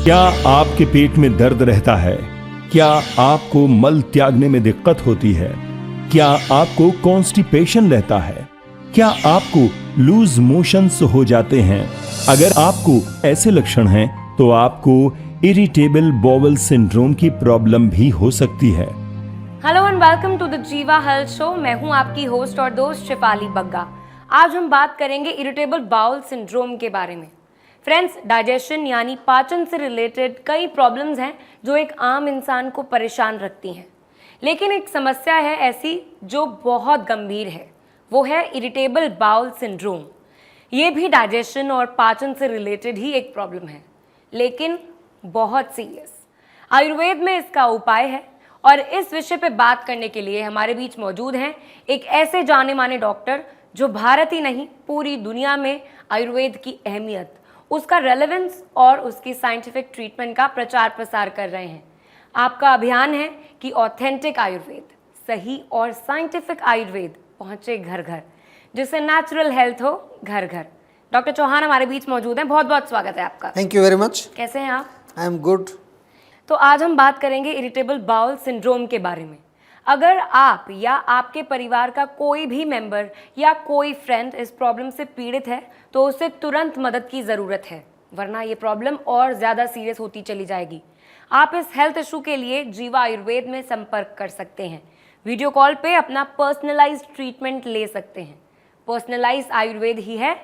क्या आपके पेट में दर्द रहता है? क्या आपको मल त्यागने में दिक्कत होती है? क्या आपको कॉन्स्टिपेशन रहता है? क्या आपको लूज मोशंस हो जाते हैं? अगर आपको ऐसे लक्षण हैं तो आपको इरिटेबल बॉवल सिंड्रोम की प्रॉब्लम भी हो सकती है। Hello and welcome to the Jiva health show. मैं हूं आपकी होस्ट और दोस्त शिफाली बग्गा। आज हम बात करेंगे इरिटेबल बाउल सिंड्रोम के बारे में। फ्रेंड्स, डाइजेशन यानी पाचन से रिलेटेड कई प्रॉब्लम्स हैं जो एक आम इंसान को परेशान रखती हैं। लेकिन एक समस्या है ऐसी जो बहुत गंभीर है, वो है इरिटेबल बाउल सिंड्रोम। ये भी डाइजेशन और पाचन से रिलेटेड ही एक प्रॉब्लम है, लेकिन बहुत सीरियस। आयुर्वेद में इसका उपाय है और इस विषय पे बात करने के लिए हमारे बीच मौजूद हैं एक ऐसे जाने माने डॉक्टर जो भारत ही नहीं पूरी दुनिया में आयुर्वेद की अहमियत, उसका रेलेवेंस और उसकी साइंटिफिक ट्रीटमेंट का प्रचार प्रसार कर रहे हैं। आपका अभियान है कि ऑथेंटिक आयुर्वेद, सही और साइंटिफिक आयुर्वेद पहुंचे घर घर, जिससे नेचुरल हेल्थ हो घर घर। डॉक्टर चौहान हमारे बीच मौजूद हैं, बहुत बहुत स्वागत है आपका। Thank you very much. कैसे हैं आप? I am good. तो आज हम बात करेंगे इरिटेबल बाउल सिंड्रोम के बारे में। अगर आप या आपके परिवार का कोई भी मेंबर या कोई फ्रेंड इस प्रॉब्लम से पीड़ित है तो उसे तुरंत मदद की ज़रूरत है, वरना ये प्रॉब्लम और ज़्यादा सीरियस होती चली जाएगी। आप इस हेल्थ इशू के लिए जीवा आयुर्वेद में संपर्क कर सकते हैं। वीडियो कॉल पे अपना पर्सनलाइज्ड ट्रीटमेंट ले सकते हैं। पर्सनलाइज्ड आयुर्वेद ही है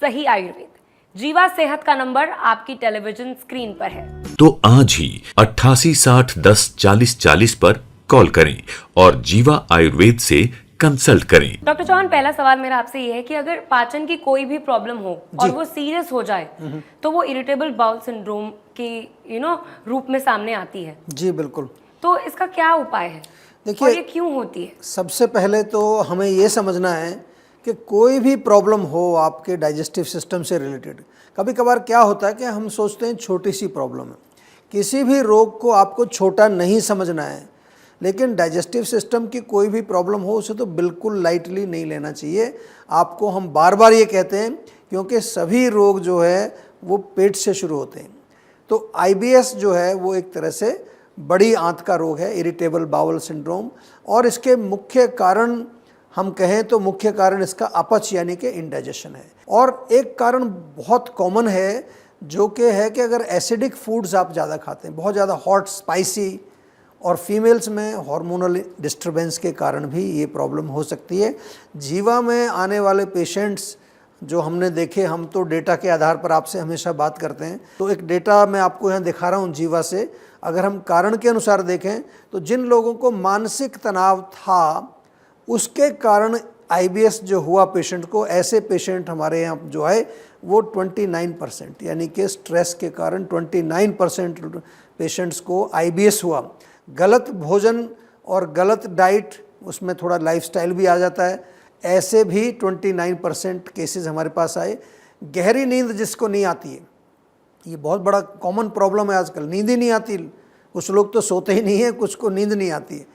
सही आयुर्वेद। जीवा सेहत का नंबर आपकी टेलीविजन स्क्रीन पर है। तो आज ही 8860104040 पर कॉल करें और जीवा आयुर्वेद से कंसल्ट करें। डॉक्टर चौहान, पहला सवाल मेरा आपसे ये है कि अगर पाचन की कोई भी प्रॉब्लम हो और वो सीरियस हो जाए तो वो इरिटेबल बाउल सिंड्रोम की रूप में सामने आती है। जी बिल्कुल। तो इसका क्या उपाय है? देखिए, और ये क्यों होती है? सबसे पहले तो हमें ये समझना है कि कोई भी प्रॉब्लम हो आपके डाइजेस्टिव सिस्टम से रिलेटेड, कभी कभार क्या होता है कि हम सोचते हैं छोटी सी प्रॉब्लम है। किसी भी रोग को आपको छोटा नहीं समझना है, लेकिन डाइजेस्टिव सिस्टम की कोई भी प्रॉब्लम हो उसे तो बिल्कुल लाइटली नहीं लेना चाहिए। आपको हम बार बार ये कहते हैं क्योंकि सभी रोग जो है वो पेट से शुरू होते हैं। तो आईबीएस जो है वो एक तरह से बड़ी आंत का रोग है, इरिटेबल बाउल सिंड्रोम, और इसके मुख्य कारण हम कहें तो मुख्य कारण इसका अपच यानी कि इंडाइजेशन है। और एक कारण बहुत कॉमन है जो कि है कि अगर एसिडिक फूड्स आप ज़्यादा खाते हैं, बहुत ज़्यादा हॉट स्पाइसी, और फीमेल्स में हार्मोनल डिस्टर्बेंस के कारण भी ये प्रॉब्लम हो सकती है। जीवा में आने वाले पेशेंट्स जो हमने देखे, हम तो डेटा के आधार पर आपसे हमेशा बात करते हैं, तो एक डेटा मैं आपको यहाँ दिखा रहा हूँ जीवा से। अगर हम कारण के अनुसार देखें तो जिन लोगों को मानसिक तनाव था उसके कारण आईबीएस जो हुआ पेशेंट को, ऐसे पेशेंट हमारे यहाँ जो है वो 29%, यानी कि स्ट्रेस के कारण 29% पेशेंट्स को आईबीएस हुआ। गलत भोजन और गलत डाइट, उसमें थोड़ा लाइफस्टाइल भी आ जाता है, ऐसे भी 29% केसेस हमारे पास आए। गहरी नींद जिसको नहीं आती है, ये बहुत बड़ा कॉमन प्रॉब्लम है आजकल, नींद ही नहीं आती। कुछ लोग तो सोते ही नहीं है, कुछ को नींद नहीं आती है।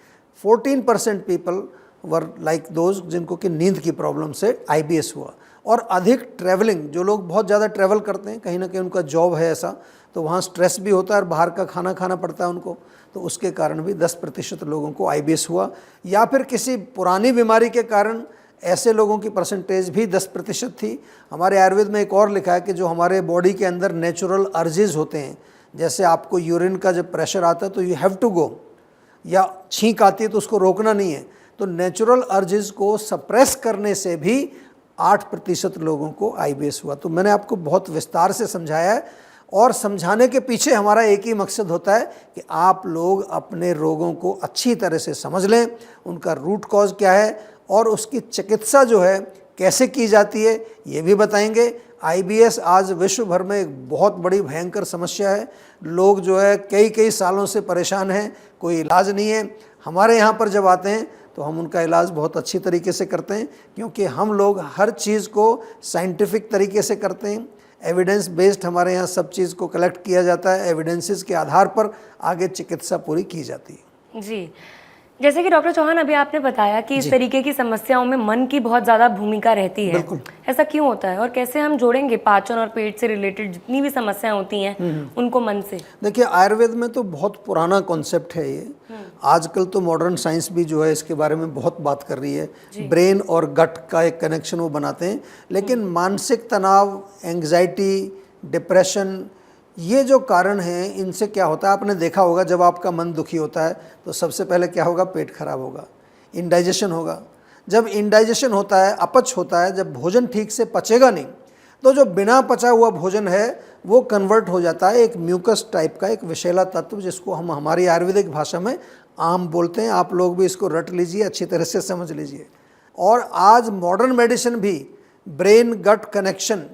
14% पीपल वर लाइक दोज जिनको कि नींद की प्रॉब्लम से आईबीएस हुआ। और अधिक ट्रैवलिंग, जो लोग बहुत ज़्यादा ट्रैवल करते हैं, कहीं ना कहीं उनका जॉब है ऐसा, तो वहाँ स्ट्रेस भी होता है और बाहर का खाना खाना पड़ता है उनको, तो उसके कारण भी 10% लोगों को आईबीएस हुआ। या फिर किसी पुरानी बीमारी के कारण ऐसे लोगों की परसेंटेज भी 10% थी। हमारे आयुर्वेद में एक और लिखा है कि जो हमारे बॉडी के अंदर नेचुरल अर्जेज होते हैं, जैसे आपको यूरिन का जब प्रेशर आता है तो यू हैव टू गो, या छींक आती है तो उसको रोकना नहीं है, तो नेचुरल अर्जेस को सप्रेस करने से भी 8% लोगों को आईबीएस हुआ। तो मैंने आपको बहुत विस्तार से समझाया है, और समझाने के पीछे हमारा एक ही मकसद होता है कि आप लोग अपने रोगों को अच्छी तरह से समझ लें, उनका रूट कॉज क्या है और उसकी चिकित्सा जो है कैसे की जाती है ये भी बताएंगे। आईबीएस आज विश्व भर में एक बहुत बड़ी भयंकर समस्या है। लोग जो है कई कई सालों से परेशान हैं, कोई इलाज नहीं है। हमारे यहाँ पर जब आते हैं तो हम उनका इलाज बहुत अच्छी तरीके से करते हैं, क्योंकि हम लोग हर चीज़ को साइंटिफिक तरीके से करते हैं। एविडेंस बेस्ड हमारे यहाँ सब चीज़ को कलेक्ट किया जाता है, एविडेंसेस के आधार पर आगे चिकित्सा पूरी की जाती है। जी, जैसे कि डॉक्टर चौहान अभी आपने बताया कि इस तरीके की समस्याओं में मन की बहुत ज़्यादा भूमिका रहती है। बिल्कुल। ऐसा क्यों होता है और कैसे हम जोड़ेंगे पाचन और पेट से रिलेटेड जितनी भी समस्याएं होती हैं उनको मन से? देखिए, आयुर्वेद में तो बहुत पुराना कॉन्सेप्ट है ये। आजकल तो मॉडर्न साइंस भी जो है इसके बारे में बहुत बात कर रही है। ब्रेन और गट का एक कनेक्शन वो बनाते हैं, लेकिन मानसिक तनाव, एंग्जाइटी, डिप्रेशन, ये जो कारण हैं, इनसे क्या होता है आपने देखा होगा, जब आपका मन दुखी होता है तो सबसे पहले क्या होगा, पेट खराब होगा, इंडाइजेशन होगा। जब इंडाइजेशन होता है, अपच होता है, जब भोजन ठीक से पचेगा नहीं, तो जो बिना पचा हुआ भोजन है वो कन्वर्ट हो जाता है एक म्यूकस टाइप का, एक विषैला तत्व, जिसको हम हमारी आयुर्वेदिक भाषा में आम बोलते हैं। आप लोग भी इसको रट लीजिए, अच्छी तरह से समझ लीजिए। और आज मॉडर्न मेडिसिन भी ब्रेन गट कनेक्शन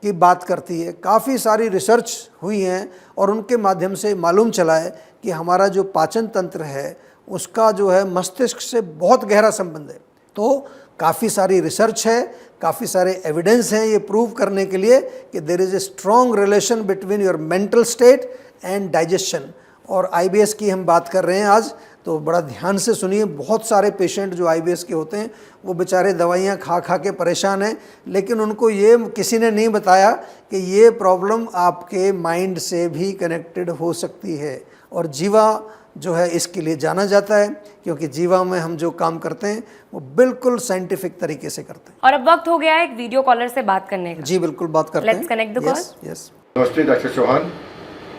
की बात करती है। काफ़ी सारी रिसर्च हुई हैं और उनके माध्यम से मालूम चला है कि हमारा जो पाचन तंत्र है उसका जो है मस्तिष्क से बहुत गहरा संबंध है। तो काफ़ी सारी रिसर्च है, काफ़ी सारे एविडेंस हैं ये प्रूव करने के लिए कि there is a strong relation between your mental state and digestion. और आईबीएस की हम बात कर रहे हैं आज, तो बड़ा ध्यान से सुनिए। बहुत सारे पेशेंट जो आईबीएस के होते हैं वो बेचारे दवाइयाँ खा खा के परेशान हैं, लेकिन उनको ये किसी ने नहीं बताया कि ये प्रॉब्लम आपके माइंड से भी कनेक्टेड हो सकती है। और जीवा जो है इसके लिए जाना जाता है, क्योंकि जीवा में हम जो काम करते हैं वो बिल्कुल साइंटिफिक तरीके से करते हैं। और अब वक्त हो गया है एक वीडियो कॉलर से बात करने का। जी बिल्कुल, बात करते हैं। Let's connect the call. Yes. नमस्ते डॉक्टर चौहान,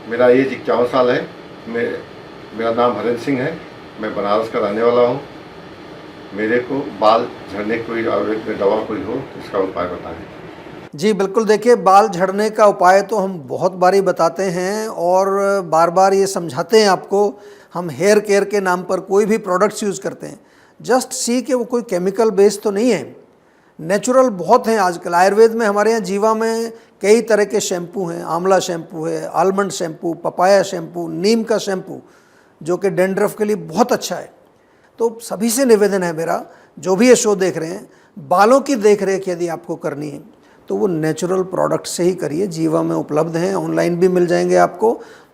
मेरा एज 51 साल है। मेरा नाम हरेंद्र सिंह है। मैं बनारस का रहने वाला हूँ। मेरे को बाल झड़ने कोई आयुर्वेद में दवा कोई हो इसका उपाय बताएं। जी बिल्कुल, देखिए, बाल झड़ने का उपाय तो हम बहुत बारी बताते हैं और बार बार ये समझाते हैं आपको। हम हेयर केयर के नाम पर कोई भी प्रोडक्ट्स यूज़ करते हैं, जस्ट सी कि वो कोई केमिकल बेस्ड तो नहीं है, नेचुरल बहुत हैं आजकल। आयुर्वेद में हमारे यहाँ जीवा में कई तरह के शैम्पू हैं। आंवला शैम्पू है, आलमंड शैम्पू, पपाया शैम्पू, नीम का शैम्पू, जो कि डैंड्रफ के लिए बहुत अच्छा है। तो सभी से निवेदन है मेरा, जो भी ये शो देख रहे हैं, बालों की देख रेख यदि आपको करनी है तो वो नेचुरल प्रोडक्ट से ही करिए। जीवा में उपलब्ध हैं, ऑनलाइन भी मिल जाएंगे आपको।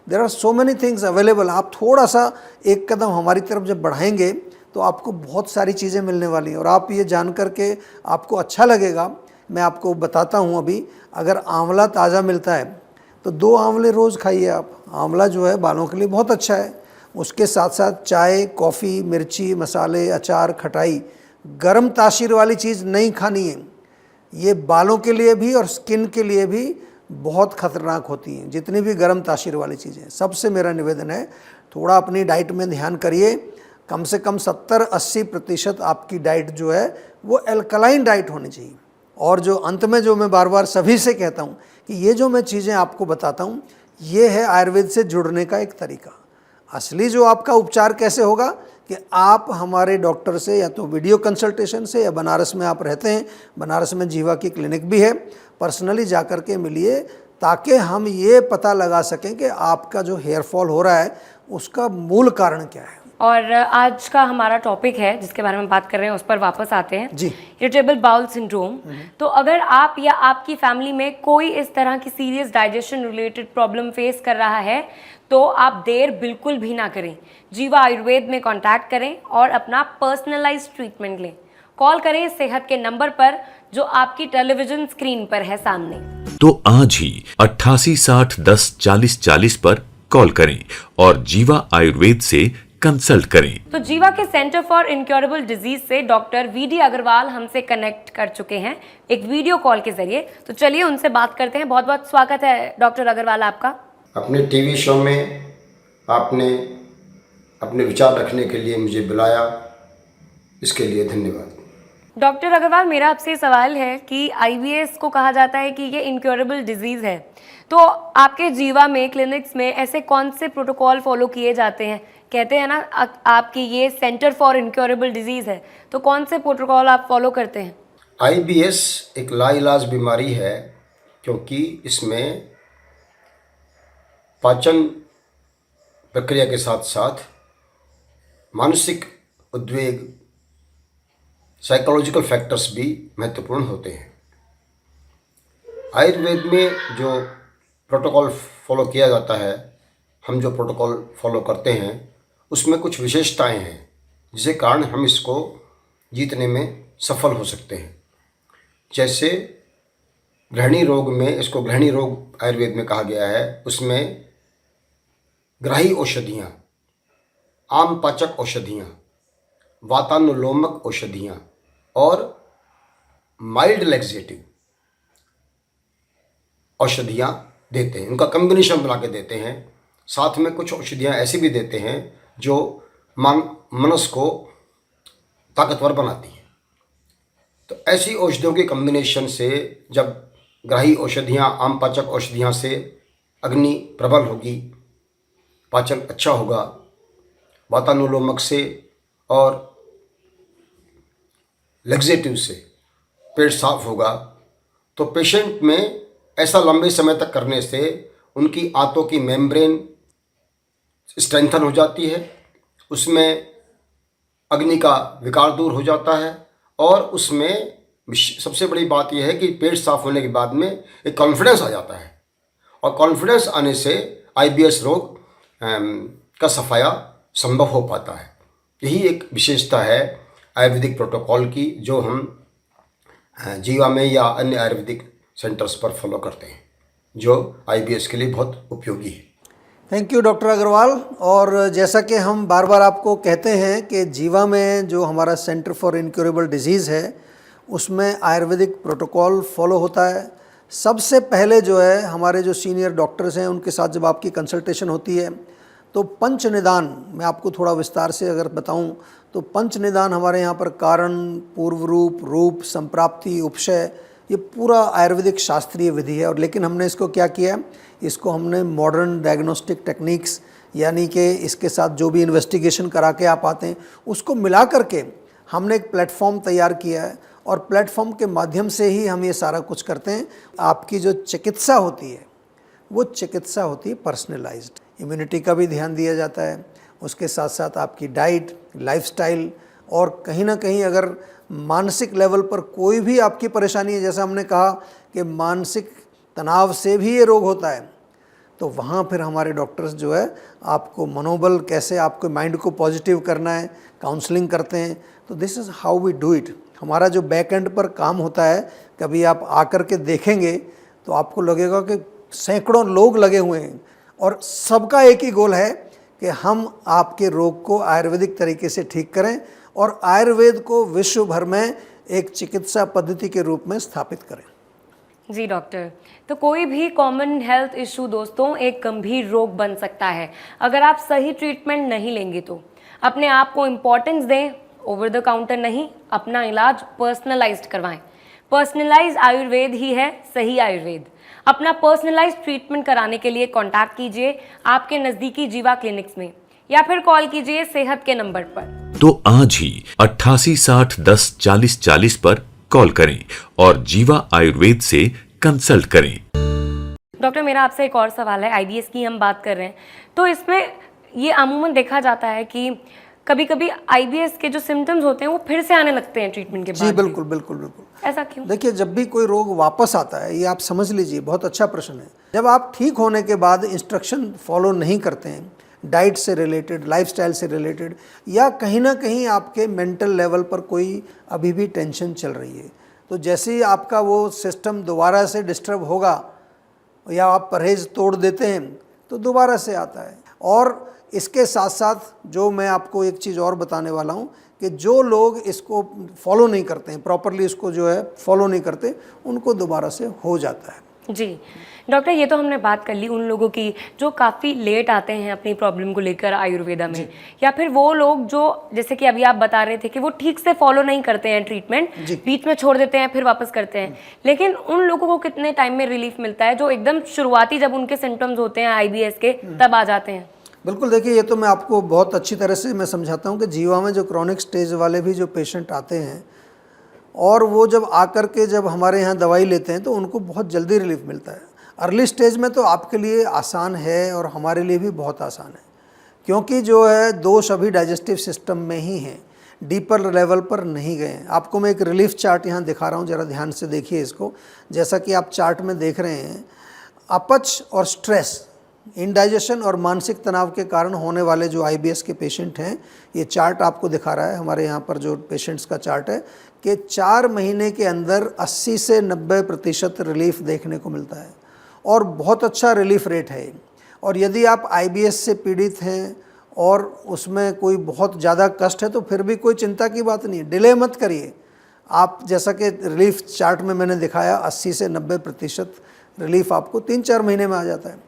There are so many things available. आप थोड़ा सा एक कदम हमारी तरफ जब बढ़ाएंगे तो आपको बहुत सारी चीज़ें मिलने वाली हैं और आप ये जान करके आपको अच्छा लगेगा। मैं आपको बताता हूँ, अभी अगर आंवला ताज़ा मिलता है तो 2 आंवले रोज़ खाइए आप। आंवला जो है बालों के लिए बहुत अच्छा है। उसके साथ साथ चाय, कॉफ़ी, मिर्ची, मसाले, अचार, खटाई, गर्म तासीर वाली चीज़ नहीं खानी है। ये बालों के लिए भी और स्किन के लिए भी बहुत ख़तरनाक होती हैं, जितनी भी गर्म तासीर वाली चीज़ें। सबसे मेरा निवेदन है, थोड़ा अपनी डाइट में ध्यान करिए। कम से कम 70-80% आपकी डाइट जो है वो एल्कलाइन डाइट होनी चाहिए। और जो अंत में जो मैं बार बार सभी से कहता हूँ कि ये जो मैं चीज़ें आपको बताता हूँ, ये है आयुर्वेद से जुड़ने का एक तरीका। असली जो आपका उपचार कैसे होगा कि आप हमारे डॉक्टर से या तो वीडियो कंसल्टेशन से, या बनारस में आप रहते हैं, बनारस में जीवा की क्लिनिक भी है, पर्सनली जा कर के मिलिए, ताकि हम ये पता लगा सकें कि आपका जो हेयर फॉल हो रहा है उसका मूल कारण क्या है। और आज का हमारा टॉपिक है जिसके बारे में बात कर रहे हैं, उस पर वापस आते हैं जी। Irritable bowel syndrome. तो अगर आप या आपकी फैमिली में कोई इस तरह की serious digestion related problem face कर रहा है तो आप देर बिल्कुल भी ना करें, जीवा आयुर्वेद में कांटेक्ट करें और अपना पर्सनलाइज्ड ट्रीटमेंट लें। कॉल करें सेहत के नंबर पर जो आपकी टेलीविजन स्क्रीन पर है सामने। तो आज ही 88 60 10 40 40 पर कॉल करें और जीवा आयुर्वेद से कंसल्ट करें। तो जीवा के सेंटर फॉर इनक्योरेबल डिजीज से डॉक्टर वीडी अग्रवाल हमसे कनेक्ट कर चुके हैं एक वीडियो कॉल के जरिए। तो चलिए उनसे बात करते हैं। बहुत बहुत स्वागत है डॉक्टर अग्रवाल आपका। अपने टीवी शो में आपने अपने विचार रखने के लिए मुझे बुलाया, इसके लिए धन्यवाद। डॉक्टर अग्रवाल, मेरा आपसे सवाल है कि आईबीएस को कहा जाता है कि ये इनक्योरेबल डिजीज़ है, तो आपके जीवा में क्लिनिक्स में ऐसे कौन से प्रोटोकॉल फॉलो किए जाते हैं? कहते हैं ना आपकी ये सेंटर फॉर इनक्योरेबल डिजीज़ है, तो कौन से प्रोटोकॉल आप फॉलो करते हैं? आईबीएस एक लाइलाज बीमारी है, क्योंकि इसमें पाचन प्रक्रिया के साथ साथ मानसिक उद्वेग, साइकोलॉजिकल फैक्टर्स भी महत्वपूर्ण होते हैं। आयुर्वेद में जो प्रोटोकॉल फॉलो किया जाता है, हम जो प्रोटोकॉल फॉलो करते हैं उसमें कुछ विशेषताएं हैं, जिसके कारण हम इसको जीतने में सफल हो सकते हैं। जैसे गृहिणी रोग में, इसको गृहिणी रोग आयुर्वेद में कहा गया है, उसमें ग्राही औषधियाँ, आम पाचक औषधियाँ, वातानुलोमक औषधियाँ और माइल्ड लैक्सेटिव औषधियाँ देते हैं। उनका कम्बिनेशन बना के देते हैं। साथ में कुछ औषधियाँ ऐसी भी देते हैं जो मनुष्य को ताकतवर बनाती हैं। तो ऐसी औषधियों के कम्बिनेशन से जब ग्राही औषधियाँ, आम पाचक औषधियाँ से अग्नि प्रबल होगी, पाचन अच्छा होगा, वातानुलोमक से और लैक्सेटिव से पेट साफ होगा, तो पेशेंट में ऐसा लंबे समय तक करने से उनकी आंतों की मेम्ब्रेन स्ट्रेंथन हो जाती है, उसमें अग्नि का विकार दूर हो जाता है और उसमें सबसे बड़ी बात यह है कि पेट साफ होने के बाद में एक कॉन्फिडेंस आ जाता है और कॉन्फिडेंस आने से IBS रोग का सफाया संभव हो पाता है। यही एक विशेषता है आयुर्वेदिक प्रोटोकॉल की, जो हम जीवा में या अन्य आयुर्वेदिक सेंटर्स पर फॉलो करते हैं, जो IBS के लिए बहुत उपयोगी है। Thank you doctor Agarwal. और जैसा कि हम बार बार आपको कहते हैं कि जीवा में जो हमारा सेंटर फॉर इनक्योरेबल डिजीज़ है, उसमें आयुर्वेदिक प्रोटोकॉल फॉलो होता है। सबसे पहले जो है हमारे जो सीनियर डॉक्टर्स हैं, उनके साथ जब आपकी कंसल्टेशन होती है तो पंच निदान, मैं आपको थोड़ा विस्तार से अगर बताऊं तो पंच निदान हमारे यहाँ पर कारण, पूर्व रूप, रूप, संप्राप्ति, उपशय, ये पूरा आयुर्वेदिक शास्त्रीय विधि है। और लेकिन हमने इसको क्या किया, इसको हमने मॉडर्न डायग्नोस्टिक टेक्निक्स, यानी कि इसके साथ जो भी इन्वेस्टिगेशन करा के आप आते हैं उसको मिला करके हमने एक प्लेटफॉर्म तैयार किया है और प्लेटफॉर्म के माध्यम से ही हम ये सारा कुछ करते हैं। आपकी जो चिकित्सा होती है वो चिकित्सा होती है पर्सनलाइज्ड। इम्यूनिटी का भी ध्यान दिया जाता है, उसके साथ साथ आपकी डाइट, लाइफस्टाइल, और कहीं ना कहीं अगर मानसिक लेवल पर कोई भी आपकी परेशानी है, जैसा हमने कहा कि मानसिक तनाव से भी ये रोग होता है, तो वहाँ फिर हमारे डॉक्टर्स जो है आपको मनोबल, कैसे आपके माइंड को पॉजिटिव करना है, काउंसलिंग करते हैं। तो this is how we do it. हमारा जो बैक एंड पर काम होता है, कभी आप आकर के देखेंगे तो आपको लगेगा कि सैकड़ों लोग लगे हुए हैं और सबका एक ही गोल है कि हम आपके रोग को आयुर्वेदिक तरीके से ठीक करें और आयुर्वेद को विश्व भर में एक चिकित्सा पद्धति के रूप में स्थापित करें। जी डॉक्टर, तो कोई भी कॉमन हेल्थ इशू दोस्तों एक गंभीर रोग बन सकता है। अगर आप सही ट्रीटमेंट नहीं लेंगे तो अपने आप को इम्पोर्टेंस दें, ओवर द काउंटर नहीं, अपना इलाज पर्सनलाइज्ड करवाएं। पर्सनलाइज्ड आयुर्वेद ही है सही आयुर्वेद। अपना पर्सनलाइज्ड ट्रीटमेंट कराने के लिए कांटेक्ट कीजिए आपके नज़दीकी जीवा क्लिनिक्स में या फिर कॉल कीजिए सेहत के नंबर पर। तो आज ही 8860104040 पर कॉल करें और जीवा आयुर्वेद से कंसल्ट करें। डॉक्टर, मेरा आपसे एक और सवाल है। IBS की हम बात कर रहे हैं, तो इसमें ये अमूमन देखा जाता है कि कभी कभी IBS के जो सिम्टम्स होते हैं वो फिर से आने लगते हैं ट्रीटमेंट के बाद। जी बिल्कुल बिल्कुल बिल्कुल। ऐसा क्यों? देखिए, जब भी कोई रोग वापस आता है, ये आप समझ लीजिए, बहुत अच्छा प्रश्न है। जब आप ठीक होने के बाद इंस्ट्रक्शन फॉलो नहीं करते हैं, डाइट से रिलेटेड, लाइफस्टाइल से रिलेटेड, या कहीं ना कहीं आपके मेंटल लेवल पर कोई अभी भी टेंशन चल रही है, तो जैसे ही आपका वो सिस्टम दोबारा से डिस्टर्ब होगा या आप परहेज तोड़ देते हैं तो दोबारा से आता है। और इसके साथ साथ जो मैं आपको एक चीज़ और बताने वाला हूँ कि जो लोग इसको फॉलो नहीं करते हैं, प्रॉपरली इसको जो है फॉलो नहीं करते, उनको दोबारा से हो जाता है। जी डॉक्टर, ये तो हमने बात कर ली उन लोगों की जो काफ़ी लेट आते हैं अपनी प्रॉब्लम को लेकर आयुर्वेदा में, या फिर वो लोग जो, जैसे कि अभी आप बता रहे थे कि वो ठीक से फॉलो नहीं करते हैं ट्रीटमेंट, बीच में छोड़ देते हैं फिर वापस करते हैं। लेकिन उन लोगों को कितने टाइम में रिलीफ मिलता है जो एकदम शुरुआती जब उनके सिम्टम्स होते हैं IBS के तब आ जाते हैं? बिल्कुल, देखिए, ये तो मैं आपको बहुत अच्छी तरह से मैं समझाता हूँ कि जीवा में जो क्रॉनिक स्टेज वाले भी जो पेशेंट आते हैं और वो जब आकर के जब हमारे यहाँ दवाई लेते हैं तो उनको बहुत जल्दी रिलीफ मिलता है। अर्ली स्टेज में तो आपके लिए आसान है और हमारे लिए भी बहुत आसान है, क्योंकि जो है दोष अभी डाइजेस्टिव सिस्टम में ही हैं, डीपर लेवल पर नहीं गए हैं। आपको मैं एक रिलीफ चार्ट यहाँ दिखा रहा हूँ, ज़रा ध्यान से देखिए इसको। जैसा कि आप चार्ट में देख रहे हैं, अपच और स्ट्रेस इंडाइजेशन और मानसिक तनाव के कारण होने वाले जो IBS के पेशेंट हैं, ये चार्ट आपको दिखा रहा है हमारे यहाँ पर जो पेशेंट्स का चार्ट है कि 4 महीने के अंदर 80 से 90% रिलीफ देखने को मिलता है और बहुत अच्छा रिलीफ रेट है। और यदि आप IBS से पीड़ित हैं और उसमें कोई बहुत ज़्यादा कष्ट है तो फिर भी कोई चिंता की बात नहीं है, डिले मत करिए। आप जैसा कि रिलीफ चार्ट में मैंने दिखाया 80 से 90% रिलीफ आपको 3-4 महीने में आ जाता है।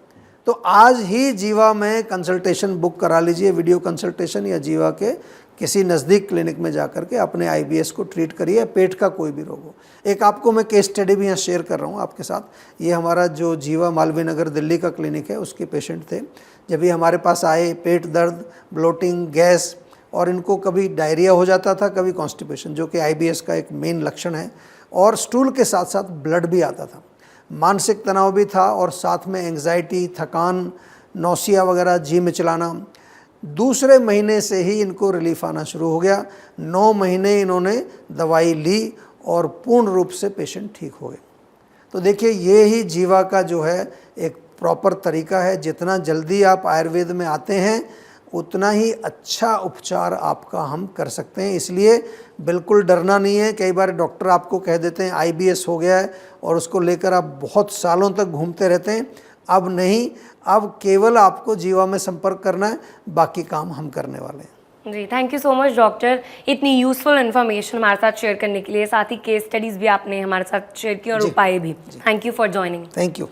तो आज ही जीवा में कंसल्टेशन बुक करा लीजिए, वीडियो कंसल्टेशन, या जीवा के किसी नज़दीक क्लिनिक में जाकर के अपने IBS को ट्रीट करिए, पेट का कोई भी रोग हो। एक आपको मैं केस स्टडी भी यहाँ शेयर कर रहा हूँ आपके साथ। ये हमारा जो जीवा मालवीय नगर दिल्ली का क्लिनिक है उसके पेशेंट थे। जब ये हमारे पास आए, पेट दर्द, ब्लोटिंग, गैस, और इनको कभी डायरिया हो जाता था, कभी कॉन्स्टिपेशन, जो कि IBS का एक मेन लक्षण है, और स्टूल के साथ साथ ब्लड भी आता था। मानसिक तनाव भी था और साथ में एंग्जाइटी, थकान, नौसिया वगैरह, जी मिचलाना। दूसरे महीने से ही इनको रिलीफ आना शुरू हो गया। 9 महीने इन्होंने दवाई ली और पूर्ण रूप से पेशेंट ठीक हो गए। तो देखिए, ये ही जीवा का जो है एक प्रॉपर तरीका है। जितना जल्दी आप आयुर्वेद में आते हैं उतना ही अच्छा उपचार आपका हम कर सकते हैं। इसलिए बिल्कुल डरना नहीं है। कई बार डॉक्टर आपको कह देते हैं IBS हो गया है और उसको लेकर आप बहुत सालों तक घूमते रहते हैं। अब नहीं, अब केवल आपको जीवा में संपर्क करना है, बाकी काम हम करने वाले हैं। जी, thank you so much doctor, इतनी यूजफुल इन्फॉर्मेशन हमारे साथ शेयर करने के लिए। साथ ही केस स्टडीज़ भी आपने हमारे साथ शेयर की और उपाय भी। Thank you for joining. Thank you.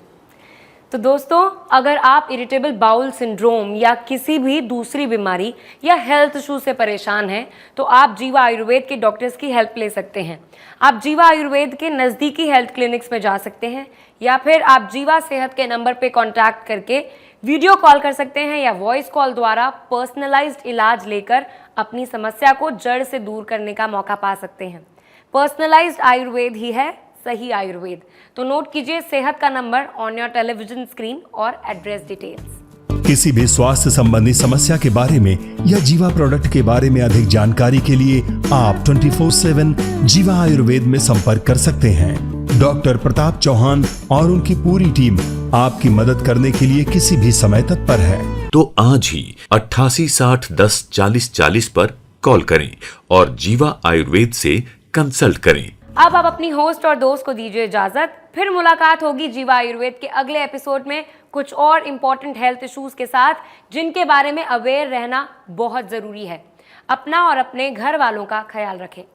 तो दोस्तों, अगर आप इरिटेबल बाउल सिंड्रोम या किसी भी दूसरी बीमारी या हेल्थ इशू से परेशान हैं तो आप जीवा आयुर्वेद के डॉक्टर्स की हेल्प ले सकते हैं। आप जीवा आयुर्वेद के नज़दीकी हेल्थ क्लिनिक्स में जा सकते हैं या फिर आप जीवा सेहत के नंबर पे कांटेक्ट करके वीडियो कॉल कर सकते हैं या वॉइस कॉल द्वारा पर्सनलाइज्ड इलाज लेकर अपनी समस्या को जड़ से दूर करने का मौका पा सकते हैं। पर्सनलाइज्ड आयुर्वेद ही है सही आयुर्वेद। तो नोट कीजिए सेहत का number on your television screen और एड्रेस डिटेल्स। किसी भी स्वास्थ्य संबंधी समस्या के बारे में या जीवा प्रोडक्ट के बारे में अधिक जानकारी के लिए आप 24/7 जीवा आयुर्वेद में संपर्क कर सकते हैं। डॉक्टर प्रताप चौहान और उनकी पूरी टीम आपकी मदद करने के लिए किसी भी समय तत्पर है। तो आज ही 88 60 10 40 40 पर कॉल करें और जीवा आयुर्वेद से कंसल्ट करें। अब आप अपनी होस्ट और दोस्त को दीजिए इजाजत। फिर मुलाकात होगी जीवा आयुर्वेद के अगले एपिसोड में कुछ और इम्पोर्टेंट हेल्थ इश्यूज के साथ, जिनके बारे में अवेयर रहना बहुत जरूरी है। अपना और अपने घर वालों का ख्याल रखें।